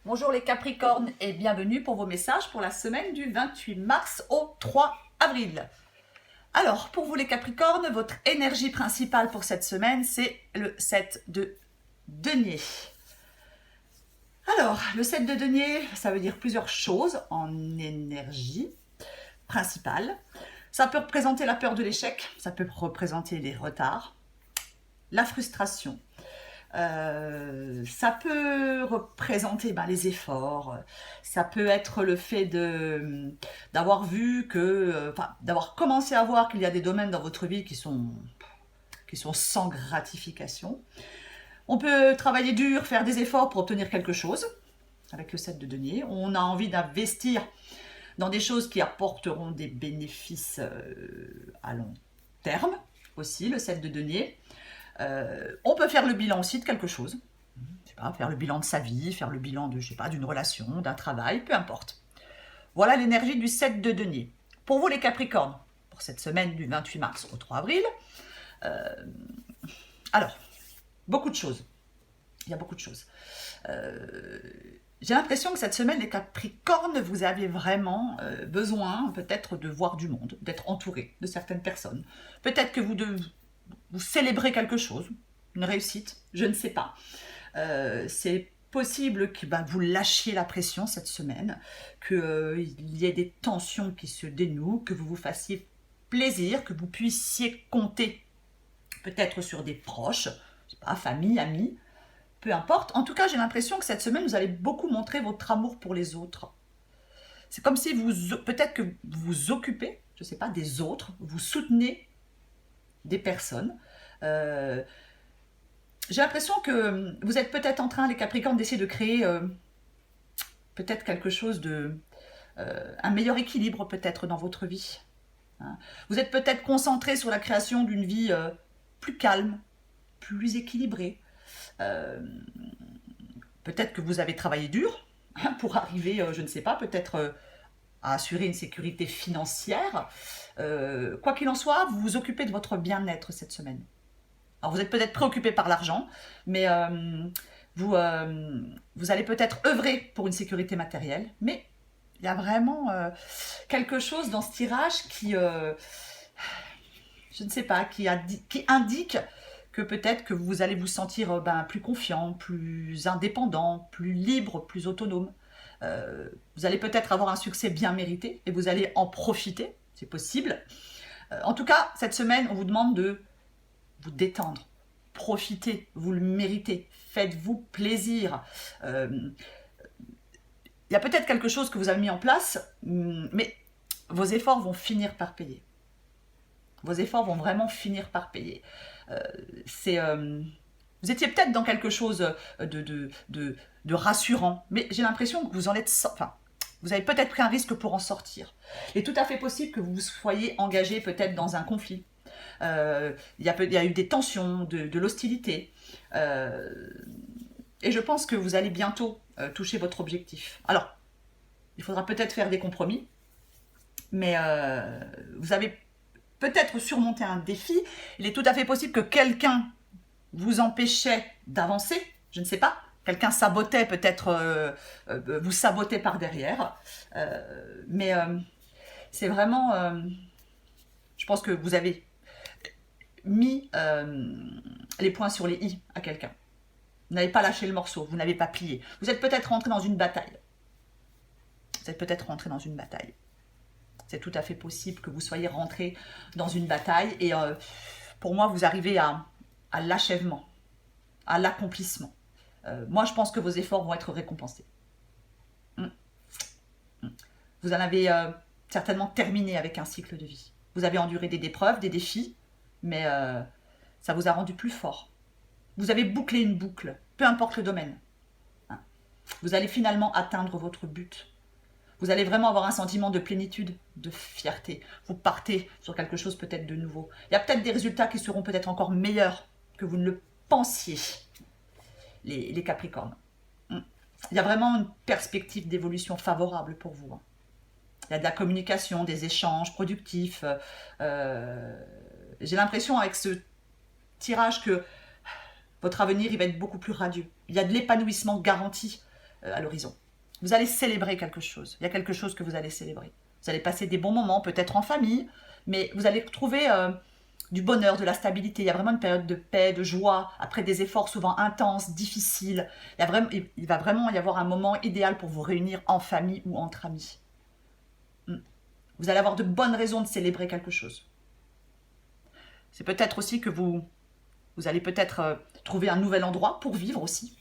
Bonjour les Capricornes et bienvenue pour vos messages pour la semaine du 28 mars au 3 avril. Alors, pour vous les Capricornes, votre énergie principale pour cette semaine, c'est le 7 de denier. Alors, le 7 de denier, ça veut dire plusieurs choses en énergie principale. Ça peut représenter la peur de l'échec, ça peut représenter les retards, la frustration. Ça peut représenter les efforts, ça peut être le fait d'avoir vu d'avoir commencé à voir qu'il y a des domaines dans votre vie qui sont sans gratification. On peut travailler dur, faire des efforts pour obtenir quelque chose avec le 7 de denier. On a envie d'investir dans des choses qui apporteront des bénéfices à long terme aussi, le 7 de denier. On peut faire le bilan aussi de quelque chose. Je sais pas, faire le bilan de sa vie, faire le bilan de, je sais pas, d'une relation, d'un travail, peu importe. Voilà l'énergie du 7 de denier. Pour vous les Capricornes, pour cette semaine du 28 mars au 3 avril, alors, beaucoup de choses. Il y a beaucoup de choses. J'ai l'impression que cette semaine, les Capricornes, vous avez vraiment besoin peut-être de voir du monde, d'être entouré de certaines personnes. Peut-être que vous célébrez quelque chose, une réussite, je ne sais pas. C'est possible que vous lâchiez la pression cette semaine, qu'il y ait des tensions qui se dénouent, que vous vous fassiez plaisir, que vous puissiez compter peut-être sur des proches, je sais pas, famille, amis, peu importe. En tout cas, j'ai l'impression que cette semaine, vous allez beaucoup montrer votre amour pour les autres. C'est comme si peut-être que vous vous occupez, je ne sais pas, des autres, vous soutenez des personnes. J'ai l'impression que vous êtes peut-être en train, les Capricornes, d'essayer de créer peut-être quelque chose un meilleur équilibre peut-être dans votre vie. Hein. Vous êtes peut-être concentré sur la création d'une vie plus calme, plus équilibrée. Peut-être que vous avez travaillé dur pour arriver, je ne sais pas, peut-être à assurer une sécurité financière. Quoi qu'il en soit, vous vous occupez de votre bien-être cette semaine. Alors vous êtes peut-être préoccupé par l'argent, mais vous allez peut-être œuvrer pour une sécurité matérielle, mais il y a vraiment quelque chose dans ce tirage qui, je ne sais pas, qui indique que peut-être que vous allez vous sentir plus confiant, plus indépendant, plus libre, plus autonome. Vous allez peut-être avoir un succès bien mérité et vous allez en profiter, c'est possible. En tout cas, cette semaine, on vous demande de vous détendre, profitez, vous le méritez, faites-vous plaisir. Il y a peut-être quelque chose que vous avez mis en place, mais vos efforts vont finir par payer. Vos efforts vont vraiment finir par payer. Vous étiez peut-être dans quelque chose de rassurant, mais j'ai l'impression que vous en êtes... Enfin, vous avez peut-être pris un risque pour en sortir. Il est tout à fait possible que vous soyez engagé peut-être dans un conflit. Il y a eu des tensions, de l'hostilité. Et je pense que vous allez bientôt toucher votre objectif. Alors, il faudra peut-être faire des compromis, mais vous avez peut-être surmonté un défi. Il est tout à fait possible que quelqu'un vous empêchait d'avancer, je ne sais pas. Quelqu'un sabotait peut-être, vous sabotait par derrière. Mais c'est vraiment... je pense que vous avez mis les points sur les i à quelqu'un. Vous n'avez pas lâché le morceau, vous n'avez pas plié. Vous êtes peut-être rentré dans une bataille. Vous êtes peut-être rentré dans une bataille. C'est tout à fait possible que vous soyez rentré dans une bataille et pour moi, vous arrivez à l'achèvement, à l'accomplissement. Moi, je pense que vos efforts vont être récompensés. Vous en avez certainement terminé avec un cycle de vie. Vous avez enduré des épreuves, des défis, mais ça vous a rendu plus fort. Vous avez bouclé une boucle, peu importe le domaine. Vous allez finalement atteindre votre but. Vous allez vraiment avoir un sentiment de plénitude, de fierté. Vous partez sur quelque chose peut-être de nouveau. Il y a peut-être des résultats qui seront peut-être encore meilleurs que vous ne le pensiez, les Capricornes. Il y a vraiment une perspective d'évolution favorable pour vous. Il y a de la communication, des échanges productifs. J'ai l'impression avec ce tirage que votre avenir il va être beaucoup plus radieux. Il y a de l'épanouissement garanti à l'horizon. Vous allez célébrer quelque chose. Il y a quelque chose que vous allez célébrer. Vous allez passer des bons moments, peut-être en famille, mais vous allez trouver du bonheur, de la stabilité. Il y a vraiment une période de paix, de joie, après des efforts souvent intenses, difficiles. Il va vraiment y avoir un moment idéal pour vous réunir en famille ou entre amis. Vous allez avoir de bonnes raisons de célébrer quelque chose. C'est peut-être aussi que vous allez peut-être trouver un nouvel endroit pour vivre aussi.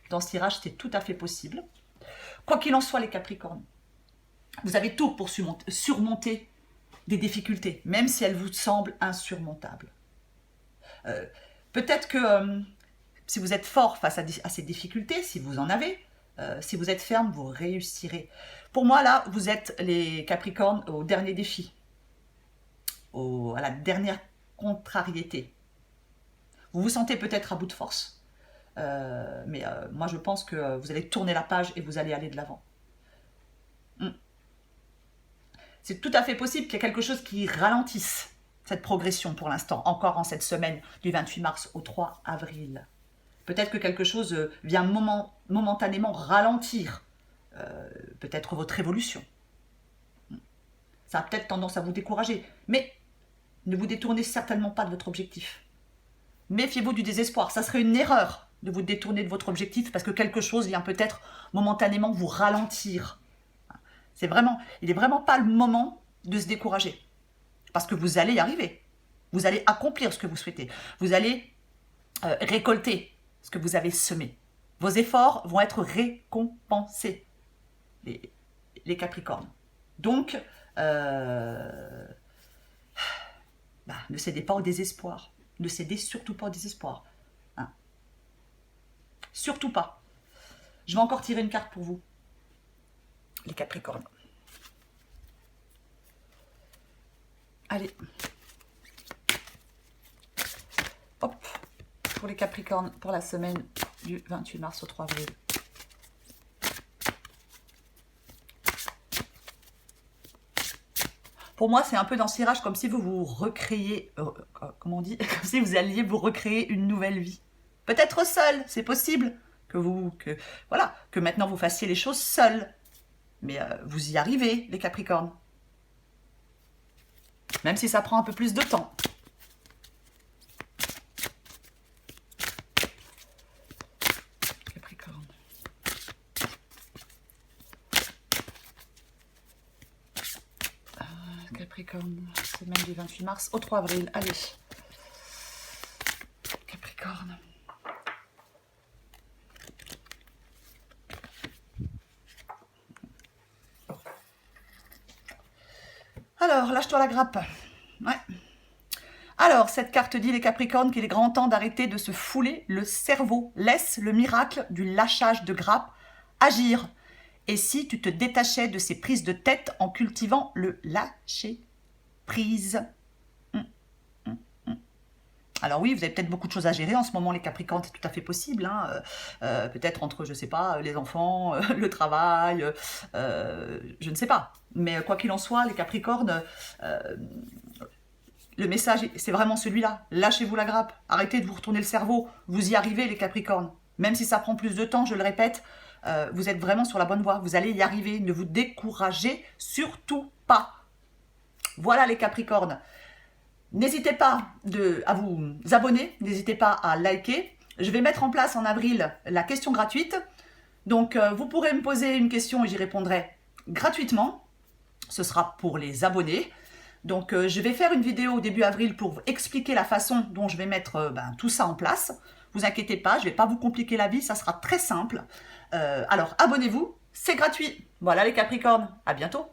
Dans ce tirage, c'est tout à fait possible. Quoi qu'il en soit, les Capricornes, vous avez tout pour surmonter des difficultés, même si elles vous semblent insurmontables. Peut-être que si vous êtes fort face à ces difficultés, si vous en avez, si vous êtes ferme, vous réussirez. Pour moi, là, vous êtes les Capricornes au dernier défi, à la dernière contrariété. Vous vous sentez peut-être à bout de force, mais moi, je pense que vous allez tourner la page et vous allez aller de l'avant. C'est tout à fait possible qu'il y ait quelque chose qui ralentisse cette progression pour l'instant, encore en cette semaine du 28 mars au 3 avril. Peut-être que quelque chose vient momentanément ralentir peut-être votre évolution. Ça a peut-être tendance à vous décourager, mais ne vous détournez certainement pas de votre objectif. Méfiez-vous du désespoir, ça serait une erreur de vous détourner de votre objectif parce que quelque chose vient peut-être momentanément vous ralentir. Il n'est vraiment pas le moment de se décourager. Parce que vous allez y arriver. Vous allez accomplir ce que vous souhaitez. Vous allez récolter ce que vous avez semé. Vos efforts vont être récompensés, les Capricornes. Donc, ne cédez pas au désespoir. Ne cédez surtout pas au désespoir. Hein. Surtout pas. Je vais encore tirer une carte pour vous. Les Capricornes. Allez. Hop. Pour les Capricornes, pour la semaine du 28 mars au 3 avril. Pour moi, c'est un peu dans ce tirage comme si vous vous recréiez, comment on dit, comme si vous alliez vous recréer une nouvelle vie. Peut-être seul, c'est possible que maintenant vous fassiez les choses seul. Mais vous y arrivez, les Capricornes. Même si ça prend un peu plus de temps. Capricorne. Capricorne, semaine du 28 mars au 3 avril. Allez. Capricorne. Alors, lâche-toi la grappe. Ouais. Alors, cette carte dit, les Capricornes, qu'il est grand temps d'arrêter de se fouler le cerveau. Laisse le miracle du lâchage de grappe agir. Et si tu te détachais de ces prises de tête en cultivant le lâcher-prise? Alors oui, vous avez peut-être beaucoup de choses à gérer en ce moment, les Capricornes, c'est tout à fait possible. Hein. Peut-être entre, je ne sais pas, les enfants, le travail, je ne sais pas. Mais quoi qu'il en soit, les Capricornes, le message, c'est vraiment celui-là. Lâchez-vous la grappe, arrêtez de vous retourner le cerveau. Vous y arrivez, les Capricornes. Même si ça prend plus de temps, je le répète, vous êtes vraiment sur la bonne voie. Vous allez y arriver. Ne vous découragez surtout pas. Voilà, les Capricornes. N'hésitez pas à vous abonner, n'hésitez pas à liker. Je vais mettre en place en avril la question gratuite. Donc, vous pourrez me poser une question et j'y répondrai gratuitement. Ce sera pour les abonnés. Donc, je vais faire une vidéo au début avril pour vous expliquer la façon dont je vais mettre tout ça en place. Vous inquiétez pas, je ne vais pas vous compliquer la vie, ça sera très simple. Alors, abonnez-vous, c'est gratuit. Voilà les Capricornes, à bientôt.